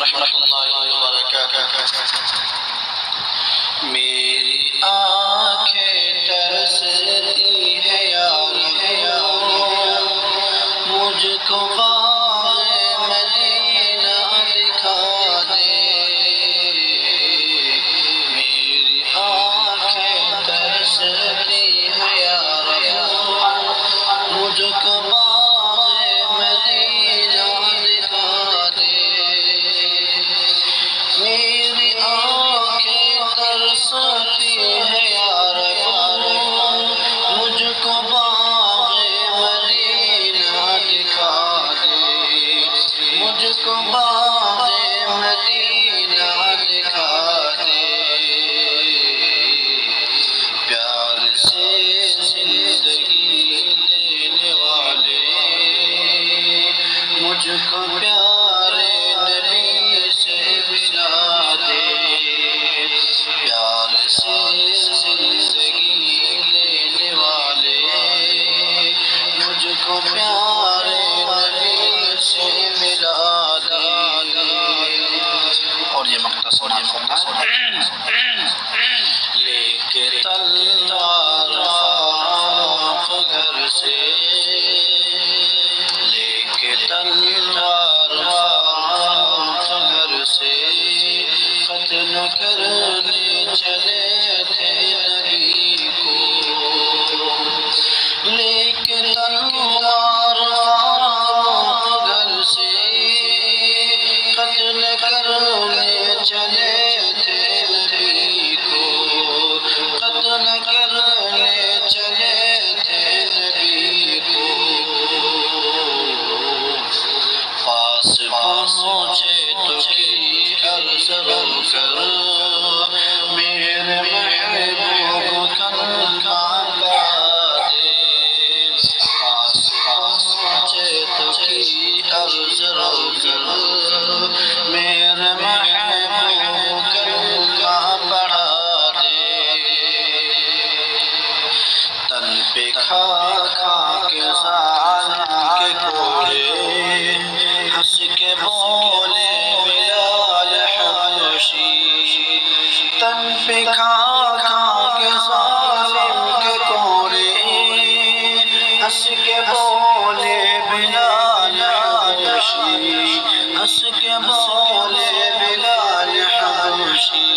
ورحمۃ اللہ وبرکاتہ۔ میری آنکھیں ترستی ہے یار مجھ کو باغ مدینہ دکھا دے۔ میری آنکھیں ترستی ہے یار مجھ کو باغ مدینہ دکھا دے۔ میری آنکھیں ترستی ہے یار مجھ کو باغ مدینہ دکھا دے۔ مجھ کو باغ مدینہ دکھا دے۔ پیار سے زندگی دینے والے مجھ کو پیارے نبی سے ملا دے۔ پیار سے زندگی دینے والے مجھ کو پیارے نبی سے ملا دے۔ اور یہ مختصر لے کے تلوار فاروق گھر سے، لے کے تلوار فاروق گھر سے قتل کرنے چلے تھے نبی کو۔ لے کے تلوار فاروق گھر سے قتل کرنے چلے تھے نبی کو۔ قتل کرنے چلے تھے نبی کو۔ پاس پہنچے تو کی عرض کر میرے محبوب کلمہ پڑھا دے۔ پاس پہنچے تو کی عرض کر میرے محبوب کلمہ پڑھا دے۔ تن پہ کھا کھا کے ظالم کے کوڑے ہنس کے بولے بلال حبشی۔ تن پہ کھا کھا کے ظالم کے کوڑے ہنس کے بولے بلال حبشی۔ ہنس کے بولے بلال حبشی۔